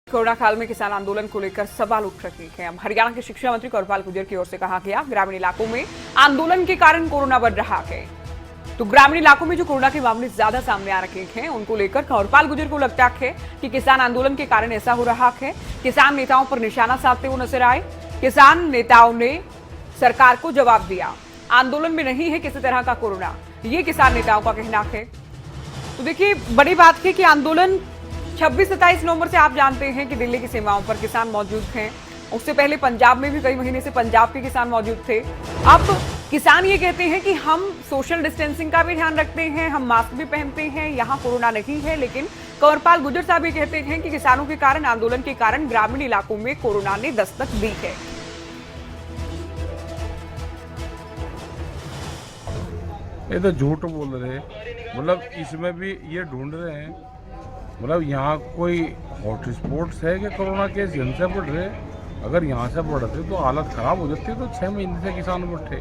Corona काल में किसान आंदोलन को लेकर सवाल उठ रहे हैं। हरियाणा के शिक्षा मंत्री कंवरपाल गुर्जर की ओर से कहा गया, ग्रामीण इलाकों में आंदोलन के कारण कोरोना बढ़ रहा है। तो ग्रामीण इलाकों में जो कोरोना के मामले ज्यादा सामने आ रहे हैं, उनको लेकर कंवरपाल गुर्जर को लगता है कि किसान आंदोलन के कारण ऐसा हो रहा है। किसान नेताओं पर निशाना साधते हुए नजर आए। किसान नेताओं ने सरकार को जवाब दिया, आंदोलन में नहीं है किसी तरह का कोरोना, ये किसान नेताओं का कहना है। तो देखिए, बड़ी बात है कि आंदोलन 26-27 नवंबर से आप जानते हैं कि दिल्ली की सीमाओं पर किसान मौजूद हैं। उससे पहले पंजाब में भी कई महीने से पंजाब के किसान मौजूद थे। अब किसान ये कहते हैं कि हम सोशल डिस्टेंसिंग का भी ध्यान रखते हैं, हम मास्क भी पहनते हैं, यहाँ कोरोना नहीं है। लेकिन कंवरपाल गुर्जर साहब ये कहते हैं कि किसानों के कारण, आंदोलन के कारण ग्रामीण इलाकों में कोरोना ने दस्तक दी है। ये तो झूठ बोल रहे हैं। मतलब इसमें भी ये ढूंढ रहे हैं, मतलब यहाँ कोई हॉटस्पॉट्स है कि कोरोना केस यहाँ से बढ़ रहे। अगर यहाँ से बढ़ते तो हालत खराब हो जाती। तो 6 महीने से किसान बैठे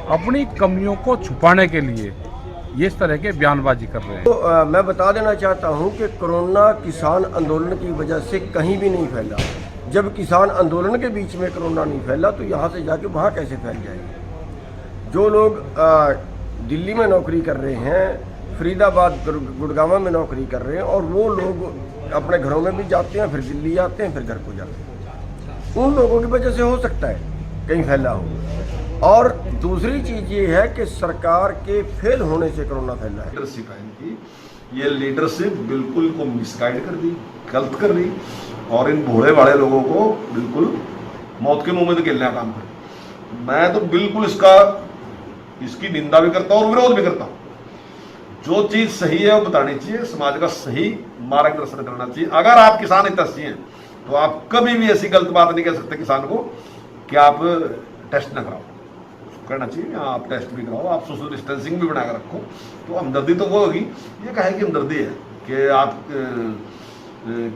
अपनी कमियों को छुपाने के लिए ये इस तरह के बयानबाजी कर रहे हैं। तो मैं बता देना चाहता हूँ कि कोरोना किसान आंदोलन की वजह से कहीं भी नहीं फैला। जब किसान आंदोलन के बीच में कोरोना नहीं फैला तो यहाँ से जाके वहाँ कैसे फैल जाएगा। जो लोग दिल्ली में नौकरी कर रहे हैं, फरीदाबाद गुड़गांव में नौकरी कर रहे हैं, और वो लोग अपने घरों में भी जाते हैं, फिर दिल्ली आते हैं, फिर घर को जाते हैं, उन लोगों की वजह से हो सकता है कहीं फैला हो। और दूसरी चीज़ ये है कि सरकार के फेल होने से कोरोना फैला है। लीडरशिप है इनकी, ये लीडरशिप बिल्कुल को मिसगाइड कर दी, गलत कर दी, और इन भोले वाले लोगों को बिल्कुल मौत के मुंह में धकेलने का काम कर। मैं तो बिल्कुल इसकी निंदा भी करता हूँ और विरोध भी करता हूँ। जो चीज सही है वो बतानी चाहिए, समाज का सही मार्गदर्शन करना चाहिए। अगर आप किसान हितैषी हैं तो आप कभी भी ऐसी गलत बात नहीं कह सकते किसान को कि आप टेस्ट ना कराओ। करना चाहिए, आप टेस्ट भी कराओ, आप सोशल डिस्टेंसिंग भी बनाकर रखो। तो हमदर्दी तो वो होगी, ये कहे कि हमदर्दी है कि आप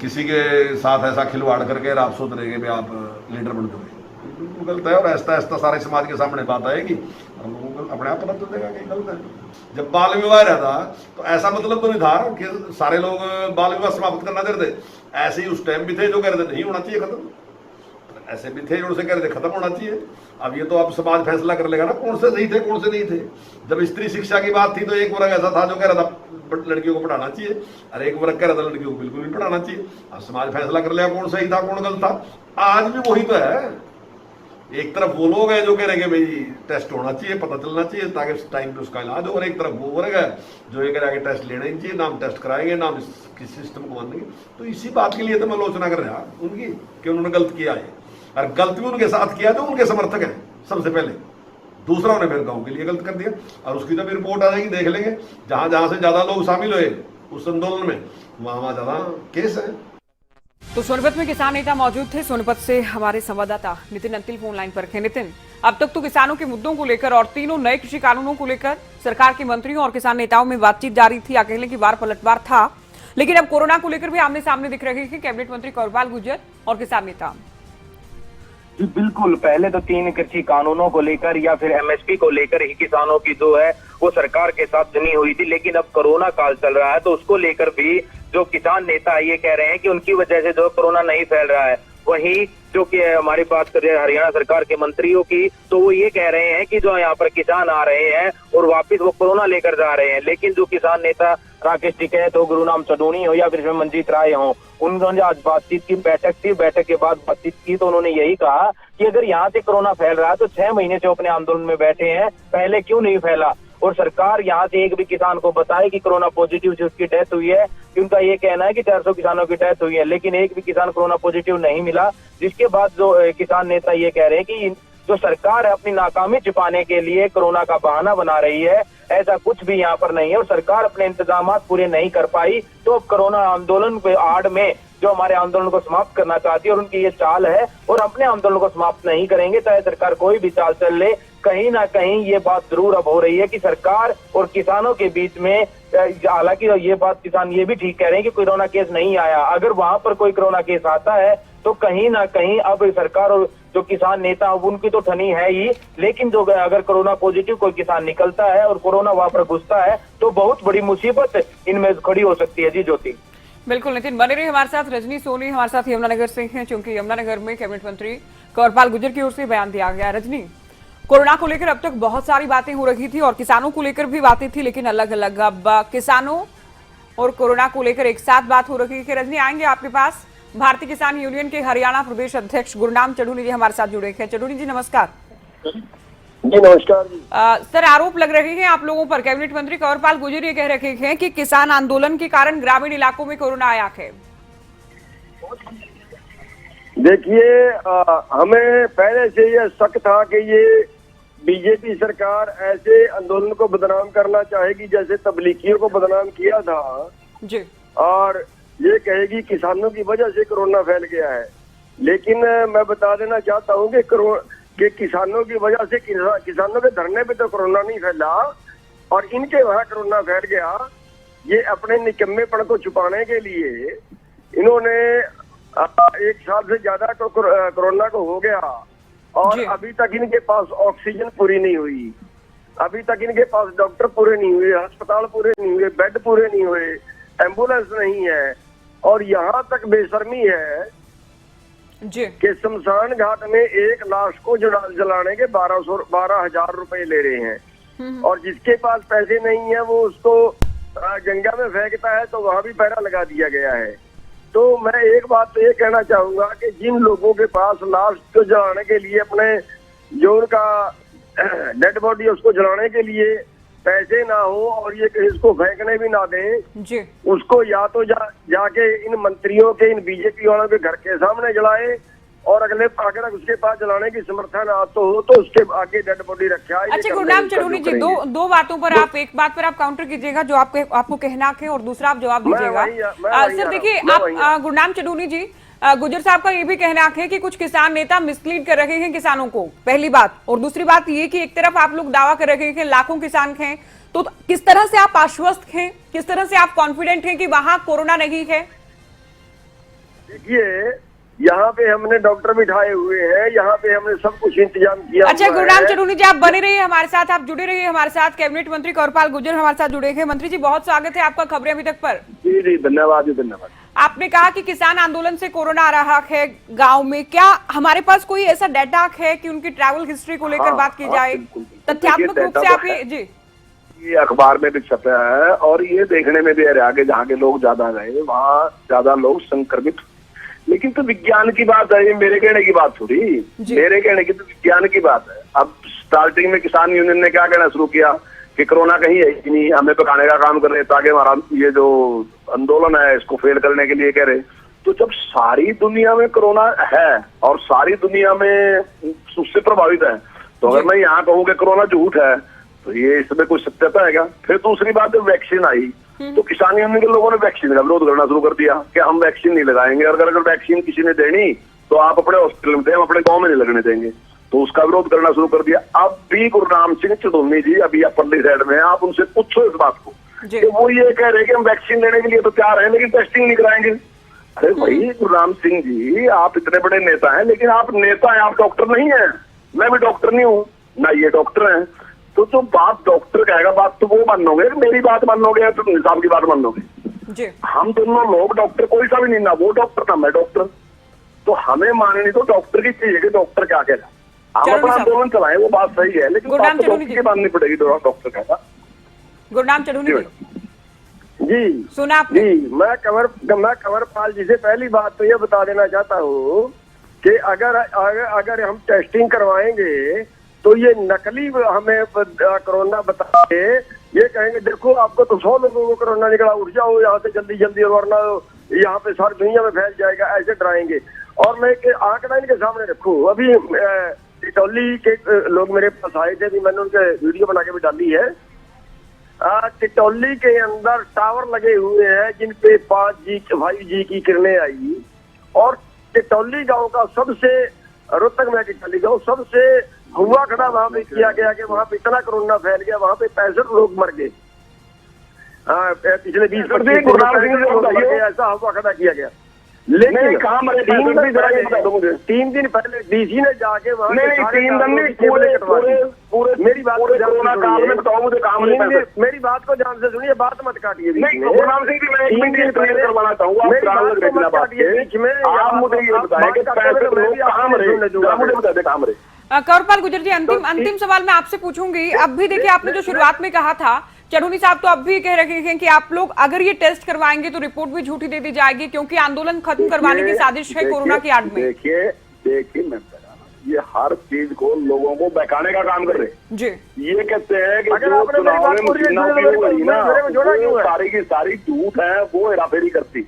किसी के साथ ऐसा खिलवाड़ करके आप सोच रहे कि आप लीडर बन जाओगे। बिल्कुल गलत है, और ऐसा ऐसा सारे समाज के सामने बात आएगी और लोगों को अपने आप पता चल जाएगा कि गलत है। जब बाल विवाह रहता तो ऐसा मतलब तो नहीं था कि सारे लोग बाल विवाह समाप्त करना चाहते थे। ऐसे ही उस टाइम भी थे जो कह रहे थे नहीं होना चाहिए खत्म, ऐसे भी थे जो कह रहे थे खत्म होना चाहिए। अब ये तो अब समाज फैसला कर लेगा ना कौन से सही थे कौन से नहीं थे। जब स्त्री शिक्षा की बात थी तो एक वर्ग ऐसा था जो कह रहा था लड़कियों को पढ़ाना चाहिए, और एक वर्ग कह रहा था लड़कियों को बिल्कुल नहीं पढ़ाना चाहिए। अब समाज फैसला कर लेगा कौन सही था कौन गलत था। आज भी वही तो है। एक तरफ वो लोग हैं जो कह रहे हैं भाई टेस्ट होना चाहिए, पता चलना चाहिए ताकि टाइम पे उसका इलाज हो, और एक तरफ वो वर्ग है जो ये कह रहा है कि टेस्ट लेना ही चाहिए, नाम टेस्ट कराएंगे, नाम किस सिस्टम को मानेंगे। तो इसी बात के लिए तो मैं आलोचना कर रहा उनकी कि उन्होंने गलत किया है, और गलत भी उनके साथ किया तो उनके समर्थक हैं सबसे पहले। दूसरा उन्हें फिर गाँव के लिए गलत कर दिया, और उसकी जब रिपोर्ट आ जाएगी देख लेंगे। जहां जहां से ज्यादा लोग शामिल हुए उस आंदोलन में वहां ज्यादा केस है। तो सोनीपत में किसान नेता मौजूद थे। सोनीपत से हमारे संवाददाता नितिन अंतिल फोन लाइन पर है। नितिन, अब तक तो किसानों के मुद्दों को लेकर और तीनों नए कृषि कानूनों को लेकर सरकार के मंत्रियों और किसान नेताओं में बातचीत जारी थी, अकेले की बार पलटवार था। लेकिन अब कोरोना को लेकर भी आमने सामने दिख रहे हैं कैबिनेट मंत्री कंवरपाल गुर्जर और किसान नेता। जी बिल्कुल, पहले तो 3 कृषि कानूनों को लेकर या फिर एमएसपी को लेकर ही किसानों की जो है वो सरकार के साथ जमी हुई थी। लेकिन अब कोरोना काल चल रहा है तो उसको लेकर भी जो किसान नेता ये कह रहे हैं कि उनकी वजह से जो कोरोना नहीं फैल रहा है। वहीं जो कि हमारी बात कर रहे हैं हरियाणा सरकार के मंत्रियों की, तो वो ये कह रहे हैं कि जो यहाँ पर किसान आ रहे हैं और वापिस वो कोरोना लेकर जा रहे हैं। लेकिन जो किसान नेता राकेश टिकैत हो, गुरुनाम चडूनी हो या फिर मंजीत राय हो, उन्होंने आज बातचीत की, बैठक थी, बैठक के बाद बातचीत की तो उन्होंने यही कहा कि अगर यहाँ से कोरोना फैल रहा है तो 6 महीने से अपने आंदोलन में बैठे हैं, पहले क्यों नहीं फैला। और सरकार यहाँ से एक भी किसान को बताए कि कोरोना पॉजिटिव से उसकी डेथ हुई है। उनका ये कहना है कि 400 किसानों की डेथ हुई है, लेकिन एक भी किसान कोरोना पॉजिटिव नहीं मिला। जिसके बाद जो किसान नेता ये कह रहे हैं कि जो सरकार है अपनी नाकामी छिपाने के लिए कोरोना का बहाना बना रही है, ऐसा कुछ भी यहाँ पर नहीं है। और सरकार अपने इंतजाम पूरे नहीं कर पाई तो अब कोरोना आंदोलन के आड़ में जो हमारे आंदोलन को समाप्त करना चाहती है और उनकी ये चाल है, और अपने आंदोलन को समाप्त नहीं करेंगे चाहे सरकार कोई भी चाल चल ले। कहीं ना कहीं ये बात जरूर अब हो रही है कि सरकार और किसानों के बीच में, हालांकि ये बात किसान ये भी ठीक कह रहे हैं कि कोरोना केस नहीं आया, अगर वहां पर कोई कोरोना केस आता है तो कहीं ना कहीं अब सरकार और जो किसान नेता उनकी तो ठनी है ही, लेकिन जो अगर कोरोना पॉजिटिव कोई किसान निकलता है और कोरोना वहां पर घुसता है तो बहुत बड़ी मुसीबत इनमें खड़ी हो सकती है। जी ज्योति। बिल्कुल नितिन बने रही हमारे साथ। रजनी सोनी हमारे साथ यमुनानगर से हैं, क्योंकि यमुनानगर में कैबिनेट मंत्री कंवरपाल गुर्जर की ओर से बयान दिया गया। रजनी, कोरोना को लेकर अब तक बहुत सारी बातें हो रही थी और किसानों को लेकर भी बातें थी, लेकिन अलग अलग। अब किसानों और कोरोना को लेकर एक साथ बात हो रही है। रजनी, आएंगे आपके पास। भारतीय किसान यूनियन के हरियाणा प्रदेश अध्यक्ष गुरनाम चढ़ूनी जी हमारे साथ जुड़े हैं। चढ़ूनी जी नमस्कार। जी नमस्कार जी। सर, आरोप लग रहे हैं आप लोगों पर। कैबिनेट मंत्री कंवरपाल गुर्जर ये कह रहे हैं कि किसान आंदोलन के कारण ग्रामीण इलाकों में कोरोना आया है। देखिए, हमें पहले से यह शक था कि ये बीजेपी सरकार ऐसे आंदोलन को बदनाम करना चाहेगी जैसे तबलीगियों को बदनाम किया था जी, और ये कहेगी किसानों की वजह से कोरोना फैल गया है। लेकिन मैं बता देना चाहता हूँ कि किसानों की वजह से किसानों के धरने पे तो कोरोना नहीं फैला और इनके वहां कोरोना फैल गया। ये अपने निकम्मेपन को छुपाने के लिए इन्होंने 1 साल से ज्यादा को कोरोना को हो गया और अभी तक इनके पास ऑक्सीजन पूरी नहीं हुई, अभी तक इनके पास डॉक्टर पूरे नहीं हुए, अस्पताल पूरे नहीं हुए, बेड पूरे नहीं हुए, एम्बुलेंस नहीं है और यहाँ तक बेशर्मी है जी कि शमशान घाट में एक लाश को जलाने के 12,000 रुपए ले रहे हैं और जिसके पास पैसे नहीं है वो उसको गंगा में फेंकता है तो वहां भी पैरा लगा दिया गया है। तो मैं एक बात तो ये कहना चाहूंगा कि जिन लोगों के पास लाश को जलाने के लिए अपने जो उनका डेड बॉडी उसको जलाने के लिए पैसे ना हो और ये इसको फेंकने भी ना दें जी, उसको या तो जाके इन मंत्रियों के, इन बीजेपी वालों के घर के सामने जलाए और अगर उसके पास जलाने की समर्था ना तो हो तो उसके आगे डेड बॉडी रखा है। अच्छा गुरनाम चढ़ूनी जी, दो बातों पर आप, एक बात पर आप काउंटर कीजिएगा जो आपको कहना है और दूसरा आप जवाब दीजिएगा। सर देखिए, आप गुरनाम चढ़ूनी जी, गुर्जर साहब का ये भी कहना है कि कुछ किसान नेता मिसलीड कर रहे हैं किसानों को, पहली बात। और दूसरी बात ये कि एक तरफ आप लोग दावा कर रहे हैं लाखों किसान हैं, तो किस तरह से आप आश्वस्त हैं, किस तरह से आप कॉन्फिडेंट हैं कि वहां कोरोना नहीं है? देखिए, यहाँ पे हमने डॉक्टर बिठाए हुए हैं, यहाँ पे हमने सब कुछ इंतजाम किया। अच्छा गुरनाम चढ़ूनी जी, आप बने रहिए हमारे साथ, आप जुड़े रहिए हमारे साथ। कैबिनेट मंत्री कंवरपाल गुर्जर हमारे साथ जुड़े हैं। मंत्री जी, बहुत स्वागत है आपका खबरें अभी तक पर। जी जी, धन्यवाद जी, धन्यवाद। आपने कहा कि किसान आंदोलन से कोरोना आ रहा है गांव में, क्या हमारे पास कोई ऐसा डाटा है कि उनकी ट्रैवल हिस्ट्री को लेकर बात की जाए? तथ्यात्मक रूप से आप ये अखबार में भी छपा है और ये देखने में भी आगे जहाँ के लोग ज्यादा गए वहाँ ज्यादा लोग संक्रमित। लेकिन तो विज्ञान की बात है, ये मेरे कहने की बात थोड़ी, मेरे कहने की तो विज्ञान की बात है। अब स्टार्टिंग में किसान यूनियन ने क्या कहना शुरू किया कि कोरोना कहीं है ही नहीं, हमें पकाने का काम कर रहे ताकि हमारा ये जो आंदोलन है इसको फेल करने के लिए कह रहे। तो जब सारी दुनिया में कोरोना है और सारी दुनिया में उससे प्रभावित है, तो अगर मैं यहाँ कहूँ कि कोरोना झूठ है तो ये इसमें कोई सत्यता है क्या? फिर दूसरी बात, जब वैक्सीन आई तो किसान यूनियन के लोगों ने वैक्सीन का विरोध करना शुरू कर दिया कि हम वैक्सीन नहीं लगाएंगे, और अगर वैक्सीन किसी ने देनी तो आप अपने हॉस्पिटल में दें, हम अपने गाँव में नहीं लगने देंगे। तो उसका विरोध करना शुरू कर दिया। अब भी गुरनाम सिंह चढ़ूनी जी अभी अपरली साइड में, आप उनसे पूछो इस बात को कि वो ये कह रहे हैं कि हम वैक्सीन लेने के लिए तो तैयार हैं लेकिन टेस्टिंग नहीं कराएंगे। अरे भाई गुरनाम सिंह जी, आप इतने बड़े नेता हैं लेकिन आप नेता हैं, आप डॉक्टर नहीं है। मैं भी डॉक्टर नहीं हूँ ना, ये डॉक्टर हैं। तो जो बात डॉक्टर कहेगा बात तो वो मानोगे, मेरी बात मानोगे तो निजाम की बात मानोगे। हम दोनों लोग, डॉक्टर कोई सा भी नहीं, ना वो डॉक्टर ना मैं डॉक्टर, तो हमें माननी तो डॉक्टर की चाहिए कि डॉक्टर क्या कह रहा है। हम अपना आंदोलन चलाएं, वो बात सही है, लेकिन बात तो डॉक्टर की माननी पड़ेगी, डॉक्टर कहेगा। गुरनाम चढ़ूनी जी सुना आपने? जी, मैं कंवरपाल जी से पहली बात तो ये बता देना चाहता हूँ कि अगर हम टेस्टिंग करवाएंगे तो ये नकली हमें कोरोना बता के ये कहेंगे देखो आपको तो 100 लोगों को कोरोना निकला, उठ जाओ यहाँ से जल्दी जल्दी वरना यहाँ पे सारी दुनिया में फैल जाएगा, ऐसे डराएंगे। और मैं आंकड़ा इनके सामने रखूँ, अभी टिटौली के लोग मेरे पास आए थे, मैंने उनके वीडियो बना के भी डाली है। टिटौली के अंदर टावर लगे हुए हैं जिन पे 5G की किरणें आई और टिटौली गांव का सबसे, रोहतक में टिटौली गांव सबसे हुआ खड़ा वहां पे किया गया कि वहां पे इतना कोरोना फैल गया, वहां पे 65 लोग मर गए। पिछले 20-25 दिन ऐसा हुआ खड़ा किया गया। लेकिन कहाँ मरे 3 दिन पहले डीसी ने जाके वहाँ नहीं 3 दिन नहीं पूरे मेरी बात को कोरोना काल में बताओ मुझे कहाँ मरे मेरी बात को ध्यान से सुनिए, बात मत काटिए। नहीं गुरनाम सिंह जी मैं एक मिनट क्लियर करवाना चाहूंगा, आप मुझे ये बताएं कि 65 लोग कहाँ मरे, मुझे बता दे कहाँ मरे। कंवरपाल गुर्जर जी, अंतिम सवाल मैं आपसे पूछूंगी। अब भी देखिए, आपने जो शुरुआत में कहा था, चढ़ूनी साहब तो अब भी कह रहे हैं कि आप लोग अगर ये टेस्ट करवाएंगे तो रिपोर्ट भी झूठी दे दी जाएगी, क्योंकि आंदोलन खत्म करवाने की साजिश है कोरोना की आड़ में। देखिए मैं ये हर चीज को लोगों को बहकाने का काम कर रहे हैं जी। ये कहते हैं कि जो चुनाव में मशीना उपयोग हुई ना वो सारी की सारी झूठ है, वो हेराफेरी करती।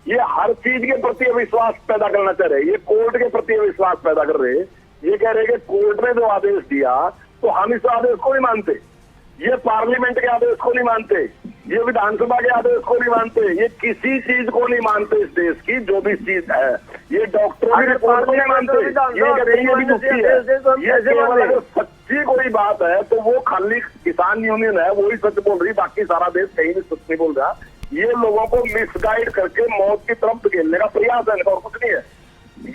ये हर चीज के प्रति अविश्वास पैदा करना चाह रहे, ये कोर्ट के प्रति अविश्वास पैदा कर रहे। ये कह रहे कि कोर्ट ने जो आदेश दिया तो हम इस आदेश को नहीं मानते, ये पार्लियामेंट के आदेश को नहीं मानते, ये विधानसभा के आदेश को नहीं मानते, ये किसी चीज को नहीं मानते। इस देश की जो भी चीज है, ये डॉक्टरों की रिपोर्ट को नहीं मानते। ये कहते हैं ये भी दुखी है। ये केवल अगर सच्ची कोई बात है तो वो खाली किसान यूनियन है, वो ही सच बोल रही, बाकी सारा देश कहीं भी सच नहीं बोल रहा। ये लोगों को मिसगाइड करके मौत की तरफ धकेलने का प्रयास है, और कुछ नहीं है।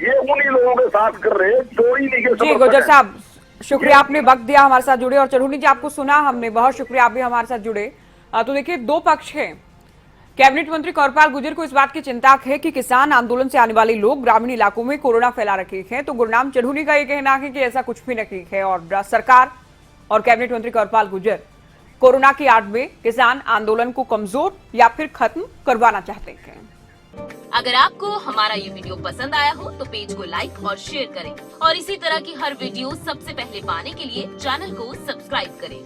ये उन्हीं लोगों के साथ कर रहे जो ही नहीं। जी गुर्जर साहब, शुक्रिया, आपने वक्त दिया, हमारे साथ जुड़े, और चढ़ूनी जी आपको सुना हमने, बहुत शुक्रिया, आप भी हमारे साथ जुड़े। तो देखिए, दो पक्ष हैं। कैबिनेट मंत्री कंवरपाल गुर्जर को इस बात की चिंता है कि किसान आंदोलन से आने वाले लोग ग्रामीण इलाकों में कोरोना फैला रखे हैं, तो गुरनाम चढ़ूनी का ये कहना है कि ऐसा कुछ भी नहीं है, और सरकार और कैबिनेट मंत्री कंवरपाल गुर्जर कोरोना की आड़ में किसान आंदोलन को कमजोर या फिर खत्म करवाना चाहते हैं। अगर आपको हमारा ये वीडियो पसंद आया हो तो पेज को लाइक और शेयर करें, और इसी तरह की हर वीडियो सबसे पहले पाने के लिए चैनल को सब्सक्राइब करें।